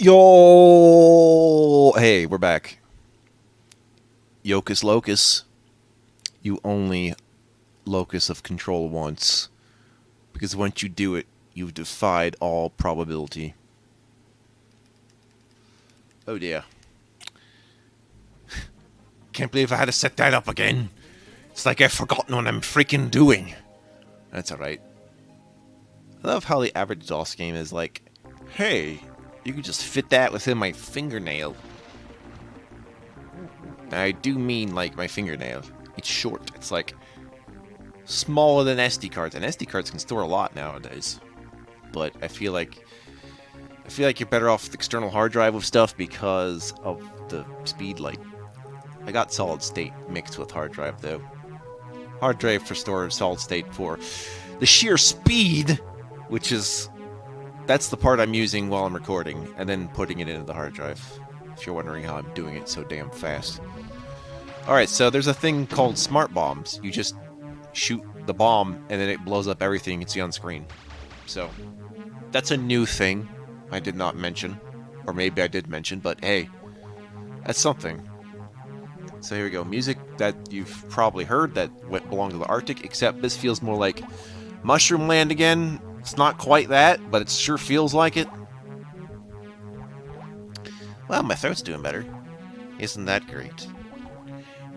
Yo! Hey, we're back. Hocus Locus. You only locus of control once. Because once you do it, you've defied all probability. Oh dear. Can't believe I had to set that up again. It's like I've forgotten what I'm freaking doing. That's alright. I love how the average DOS game is like, hey, you can just fit that within my fingernail. I do mean like my fingernail. It's short. It's like smaller than SD cards, and SD cards can store a lot nowadays. But I feel like you're better off with external hard drive with stuff because of the speed. Like, I got solid state mixed with hard drive though. Hard drive for storage, solid state for the sheer speed, which is that's the part I'm using while I'm recording, and then putting it into the hard drive. If you're wondering how I'm doing it so damn fast. Alright, so there's a thing called smart bombs. You just shoot the bomb, and then it blows up everything you see on screen. So, that's a new thing I did not mention. Or maybe I did mention, but hey, that's something. So here we go. Music that you've probably heard that belonged to the Arctic, except this feels more like Mushroom Land again. It's not quite that, but it sure feels like it. Well, my throat's doing better. Isn't that great?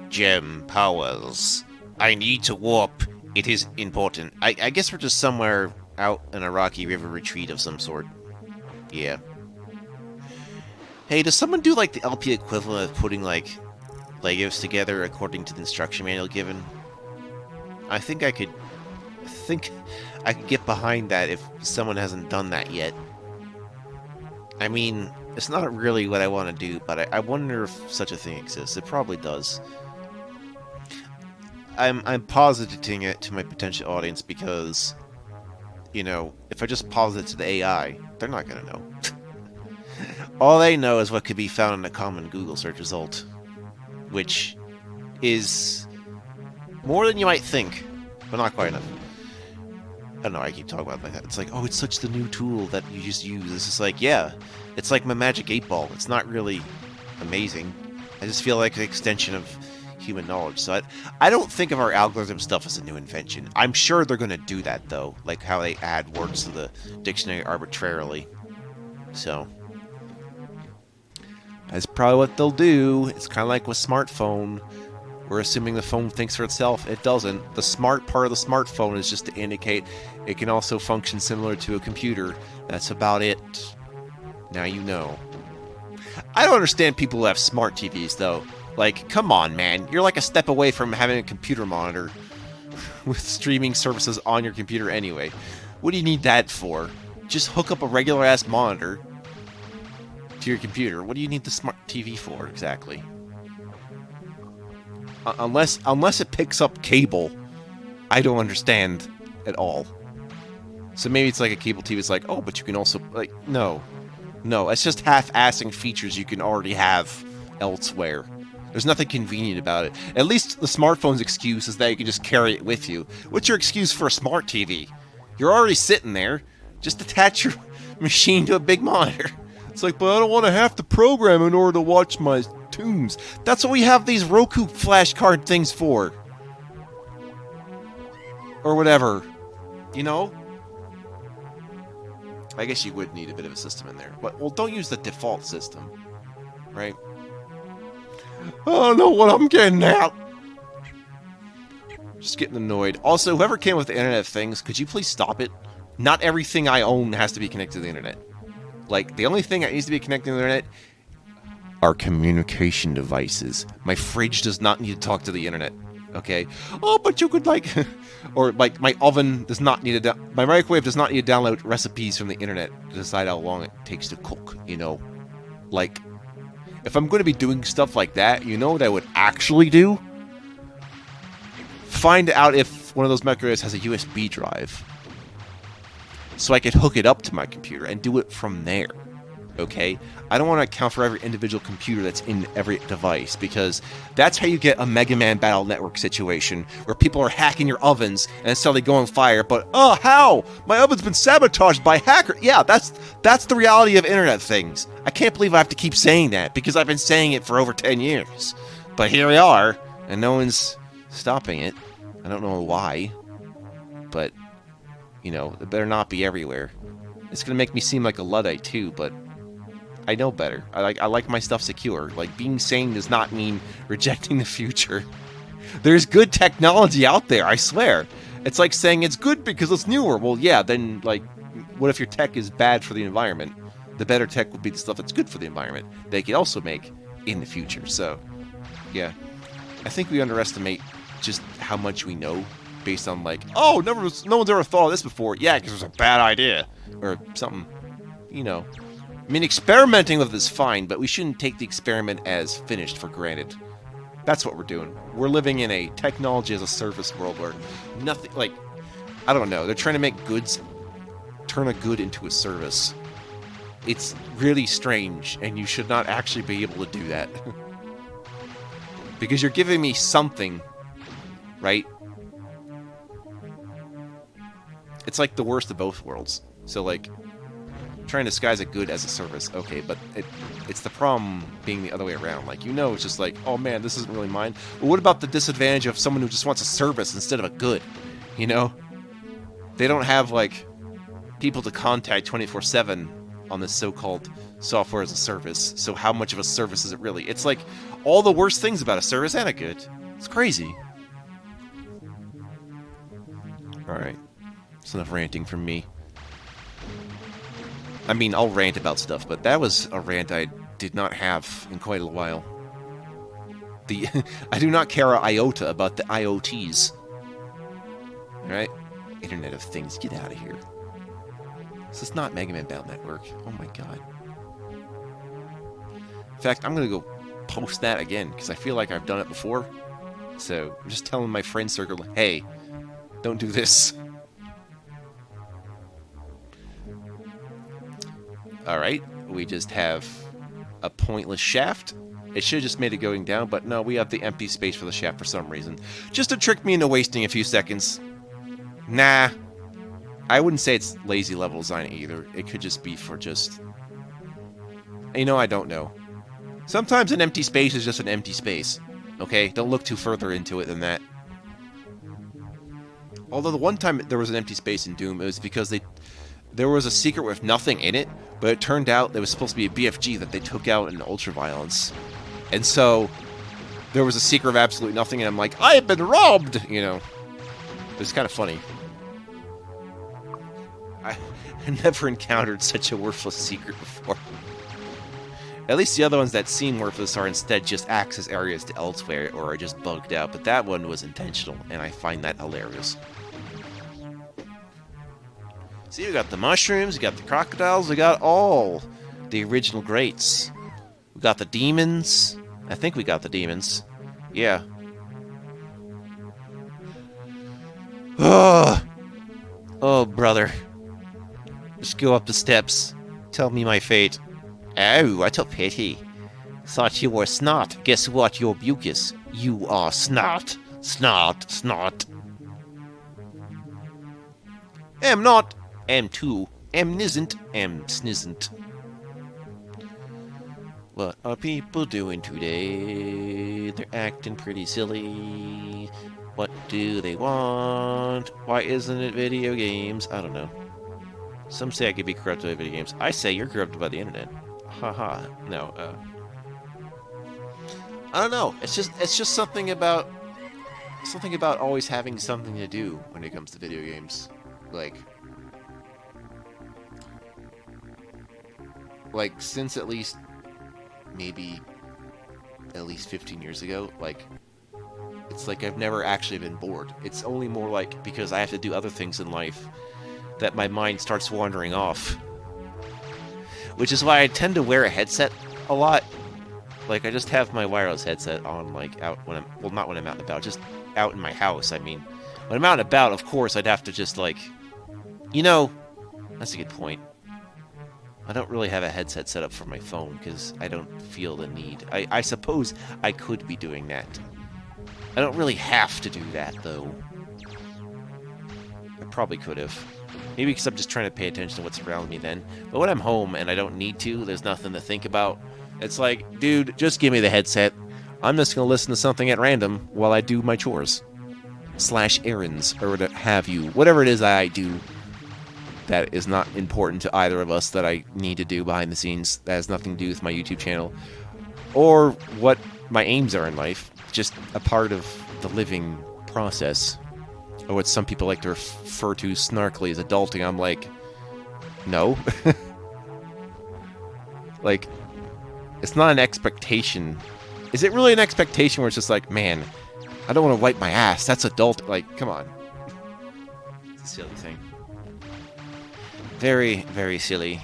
Gem powers. I need to warp. It is important. I guess we're just somewhere out in a rocky river retreat of some sort. Yeah. Hey, does someone do like the LP equivalent of putting like Legos together according to the instruction manual given? I think I could get behind that if someone hasn't done that yet. I mean, it's not really what I want to do, but I wonder if such a thing exists. It probably does. I'm positing it to my potential audience because, you know, if I just posit it to the AI, they're not gonna know. All they know is what could be found in a common Google search result, which is more than you might think, but not quite enough. I don't know, I keep talking about it like that. It's like, oh, it's such the new tool that you just use. It's just like, yeah, it's like my Magic 8-Ball. It's not really amazing. I just feel like an extension of human knowledge. So I don't think of our algorithm stuff as a new invention. I'm sure they're going to do that, though, like how they add words to the dictionary arbitrarily. So that's probably what they'll do. It's kind of like with smartphone. We're assuming the phone thinks for itself. It doesn't. The smart part of the smartphone is just to indicate it can also function similar to a computer. That's about it. Now you know. I don't understand people who have smart TVs, though. Like, come on, man. You're like a step away from having a computer monitor with streaming services on your computer anyway. What do you need that for? Just hook up a regular-ass monitor to your computer. What do you need the smart TV for, exactly? Unless it picks up cable, I don't understand at all. So maybe it's like a cable TV. It's like, oh, but you can also, like, no. No, it's just half-assing features you can already have elsewhere. There's nothing convenient about it. At least the smartphone's excuse is that you can just carry it with you. What's your excuse for a smart TV? You're already sitting there. Just attach your machine to a big monitor. It's like, but I don't want to have to program in order to watch my tunes. That's what we have these Roku flash card things for. Or whatever. You know? I guess you would need a bit of a system in there. But, well, don't use the default system. Right? I don't know what I'm getting at. Just getting annoyed. Also, whoever came with the Internet of Things, could you please stop it? Not everything I own has to be connected to the Internet. Like, the only thing that needs to be connected to the Internet are communication devices. My fridge does not need to talk to the Internet. Okay? Oh, but you could, like... or, like, my oven does not need to... my microwave does not need to download recipes from the Internet to decide how long it takes to cook, you know? Like... if I'm going to be doing stuff like that, you know what I would actually do? Find out if one of those microwaves has a USB drive. So I could hook it up to my computer and do it from there. okay? I don't want to account for every individual computer that's in every device, because that's how you get a Mega Man Battle Network situation, where people are hacking your ovens and suddenly go on fire, but, oh, how? My oven's been sabotaged by hacker. Yeah, that's the reality of internet things. I can't believe I have to keep saying that, because I've been saying it for over 10 years. But here we are, and no one's stopping it. I don't know why, but, you know, it better not be everywhere. It's gonna make me seem like a Luddite too, but I know better. I like my stuff secure. Like, being sane does not mean rejecting the future. There's good technology out there, I swear. It's like saying it's good because it's newer. Well, yeah, then, like, what if your tech is bad for the environment? The better tech would be the stuff that's good for the environment. They could also make in the future. So, yeah. I think we underestimate just how much we know based on, like, oh, no one's ever thought of this before. Yeah, because it was a bad idea. Or something, you know. I mean, experimenting with it is fine, but we shouldn't take the experiment as finished for granted. That's what we're doing. We're living in a technology as a service world where nothing, like, I don't know, they're trying to make goods, turn a good into a service. It's really strange, and you should not actually be able to do that. Because you're giving me something, right? It's like the worst of both worlds. So, like, trying to disguise a good as a service, okay, but it's the problem being the other way around. Like, you know, it's just like, oh man, this isn't really mine. But what about the disadvantage of someone who just wants a service instead of a good? You know? They don't have, like, people to contact 24/7 on this so-called software as a service, so how much of a service is it really? It's like all the worst things about a service and a good. It's crazy. Alright. That's enough ranting from me. I mean, I'll rant about stuff, but that was a rant I did not have in quite a while. I do not care an iota about the IoTs. Alright? Internet of Things, get out of here. This is not Mega Man Battle Network. Oh my god. In fact, I'm gonna go post that again, because I feel like I've done it before. So, I'm just telling my friend circle, hey, don't do this. Alright, we just have a pointless shaft. It should have just made it going down, but no, we have the empty space for the shaft for some reason. Just to trick me into wasting a few seconds. Nah. I wouldn't say it's lazy level design either. It could just be for just... You know, I don't know. Sometimes an empty space is just an empty space. Okay? Don't look too further into it than that. Although the one time there was an empty space in Doom, it was because there was a secret with nothing in it, but it turned out there was supposed to be a BFG that they took out in Ultraviolence. And so, there was a secret of absolutely nothing, and I'm like, I have been robbed! You know. It was kind of funny. I never encountered such a worthless secret before. At least the other ones that seem worthless are instead just access areas to elsewhere, or are just bugged out, but that one was intentional, and I find that hilarious. See, we got the mushrooms, we got the crocodiles, we got all the original greats. We got the demons. I think we got the demons. Yeah. Oh, brother. Just go up the steps. Tell me my fate. Oh, what a pity. Thought you were snot. Guess what, you're mucus. You are snot. Snot, snot. Am not. Am too. Am nisn't. Am snizzent. What are people doing today? They're acting pretty silly. What do they want? Why isn't it video games? I don't know. Some say I could be corrupted by video games. I say you're corrupted by the internet. Haha. No, I don't know. It's just something about always having something to do when it comes to video games. Like since at least maybe at least 15 years ago, like it's like I've never actually been bored. It's only more like because I have to do other things in life that my mind starts wandering off. Which is why I tend to wear a headset a lot. Like, I just have my wireless headset on, like, out when I'm... Well, not when I'm out and about, just out in my house, I mean. When I'm out and about, of course, I'd have to just, like... You know, that's a good point. I don't really have a headset set up for my phone because I don't feel the need. I suppose I could be doing that. I don't really have to do that, though. I probably could have. Maybe because I'm just trying to pay attention to what's around me then. But when I'm home and I don't need to, there's nothing to think about. It's like, dude, just give me the headset. I'm just going to listen to something at random while I do my chores. / errands, or what have you. Whatever it is I do that is not important to either of us that I need to do behind the scenes. That has nothing to do with my YouTube channel. Or what my aims are in life. Just a part of the living process. Or what some people like to refer to snarkily as adulting. I'm like, no. Like, it's not an expectation. Is it really an expectation where it's just like, man, I don't want to wipe my ass. That's adult. Like, come on. It's a silly thing. Very, very silly.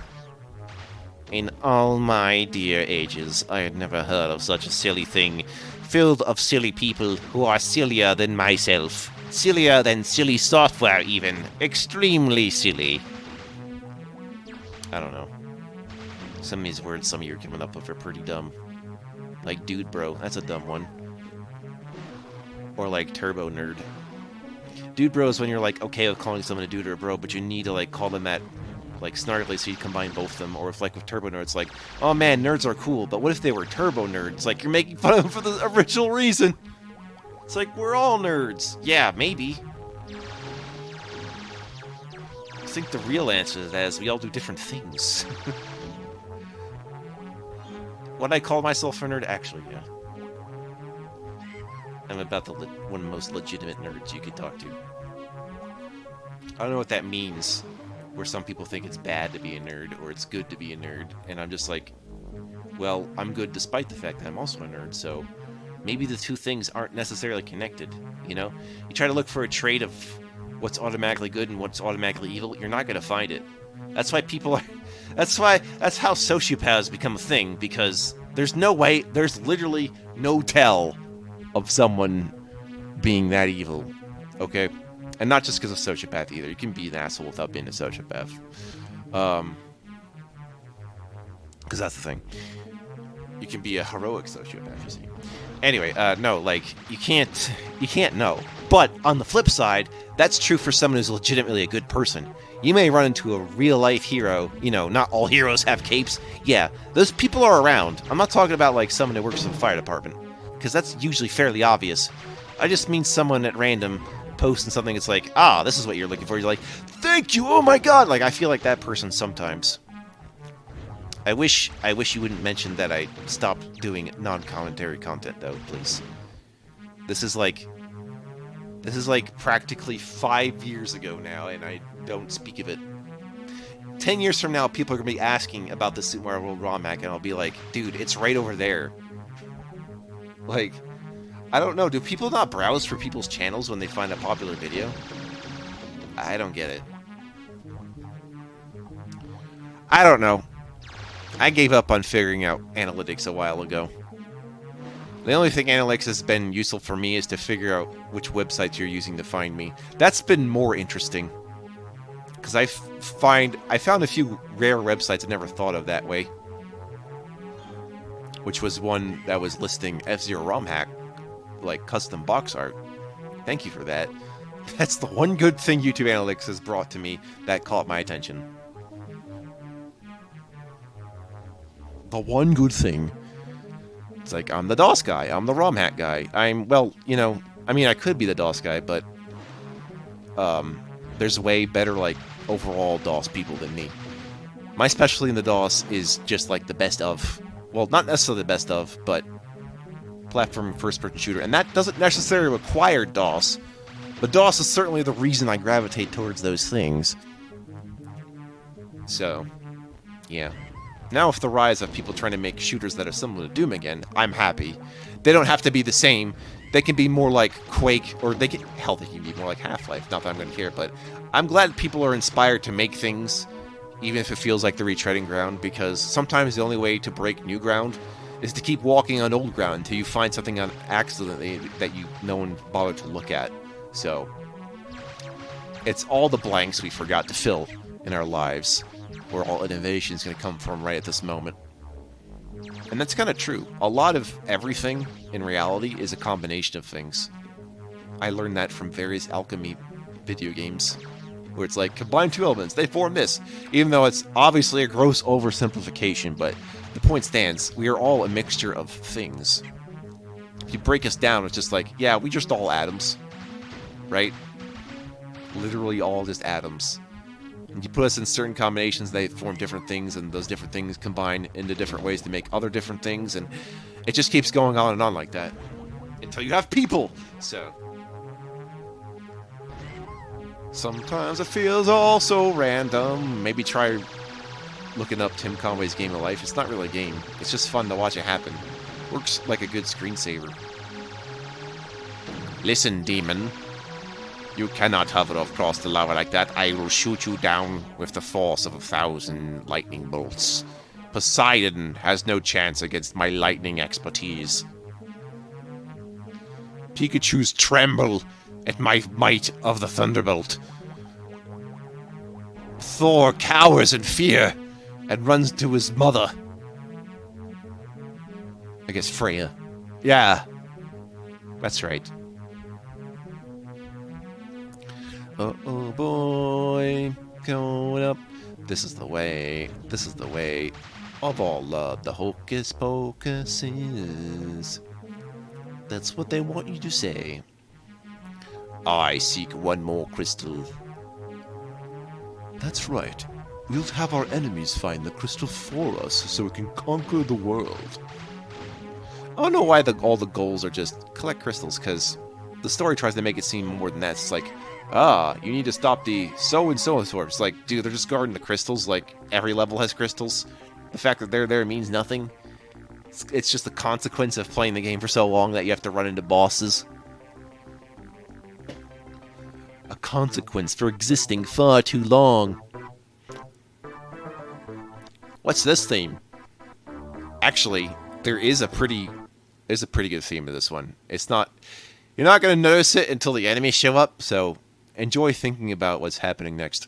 In all my dear ages, I had never heard of such a silly thing. Filled of silly people who are sillier than myself. Sillier than silly software, even. Extremely silly. I don't know. Some of these words some of you are coming up with are pretty dumb. Like dude bro, that's a dumb one. Or like turbo nerd. Dude bro is when you're like okay with calling someone a dude or a bro, but you need to like call them that like snarkily so you combine both of them. Or if like with turbo nerds, it's like, oh man, nerds are cool, but what if they were turbo nerds? Like you're making fun of them for the original reason. It's like we're all nerds. Yeah, maybe. I think the real answer to that is we all do different things. Would I call myself a nerd? Actually, yeah. I'm about one of the most legitimate nerds you could talk to. I don't know what that means, where some people think it's bad to be a nerd, or it's good to be a nerd, and I'm just like, well, I'm good despite the fact that I'm also a nerd, so maybe the two things aren't necessarily connected, you know? You try to look for a trait of what's automatically good and what's automatically evil, you're not going to find it. That's why people are... That's how sociopaths become a thing, because there's no way, there's literally no tell of someone being that evil, okay? And not just because of sociopath either. You can be an asshole without being a sociopath. Because that's the thing. You can be a heroic sociopath, you see. Anyway, no, like, you can't know. But on the flip side, that's true for someone who's legitimately a good person. You may run into a real-life hero. You know, not all heroes have capes. Yeah, those people are around. I'm not talking about, like, someone who works in the fire department, because that's usually fairly obvious. I just mean someone at random posting something that's like, ah, this is what you're looking for. You're like, thank you, oh my god! Like, I feel like that person sometimes. I wish you wouldn't mention that I stopped doing non-commentary content, though, please. This is like practically 5 years ago now, and I don't speak of it. 10 years from now, people are going to be asking about the Super Mario World ROM hack, and I'll be like, dude, it's right over there. Like, I don't know, do people not browse for people's channels when they find a popular video? I don't get it. I don't know. I gave up on figuring out analytics a while ago. The only thing analytics has been useful for me is to figure out which websites you're using to find me. That's been more interesting. Because I found a few rare websites I never thought of that way. Which was one that was listing F-Zero ROM hack, like custom box art. Thank you for that. That's the one good thing YouTube Analytics has brought to me that caught my attention. The one good thing. It's like, I'm the DOS guy, I'm the ROM hack guy. Well, you know, I mean, I could be the DOS guy, but there's way better, like, overall DOS people than me. My specialty in the DOS is just, like, the best of. Well, not necessarily the best of, but platform first-person shooter. And that doesn't necessarily require DOS, but DOS is certainly the reason I gravitate towards those things. So, yeah. Now with the rise of people trying to make shooters that are similar to Doom again, I'm happy. They don't have to be the same. They can be more like Quake, or they can be more like Half-Life. Not that I'm going to care, but I'm glad people are inspired to make things, even if it feels like they're retreading ground, because sometimes the only way to break new ground is to keep walking on old ground until you find something on accident that no one bothered to look at. So, it's all the blanks we forgot to fill in our lives. where all innovation is going to come from right at this moment. And that's kind of true. A lot of everything in reality is a combination of things. I learned that from various alchemy video games, where it's like, combine two elements, they form this. Even though it's obviously a gross oversimplification, but the point stands, we are all a mixture of things. If you break us down, it's just like, yeah, we just all atoms, right? Literally all just atoms. And you put us in certain combinations, they form different things, and those different things combine into different ways to make other different things, and it just keeps going on and on like that. Until you have people! So... sometimes it feels all so random. Maybe try looking up Tim Conway's Game of Life. It's not really a game. It's just fun to watch it happen. Works like a good screensaver. Listen, demon. You cannot hover across the lava like that. I will shoot you down with the force of 1,000 lightning bolts. Poseidon has no chance against my lightning expertise. Pikachus tremble at my might of the thunderbolt. Thor cowers in fear and runs to his mother. I guess Freya. Yeah, that's right. Uh-oh, boy, going up. This is the way of all love, the Hocus Pocus is. That's what they want you to say. I seek one more crystal. That's right. We'll have our enemies find the crystal for us so we can conquer the world. I don't know why all the goals are just collect crystals, because the story tries to make it seem more than that. It's like, you need to stop the so-and-so sort. It's like, dude, they're just guarding the crystals. Like, every level has crystals. The fact that they're there means nothing. It's just the consequence of playing the game for so long that you have to run into bosses. A consequence for existing far too long. What's this theme? Actually, there is a pretty good theme to this one. It's not... You're not going to notice it until the enemies show up, so enjoy thinking about what's happening next.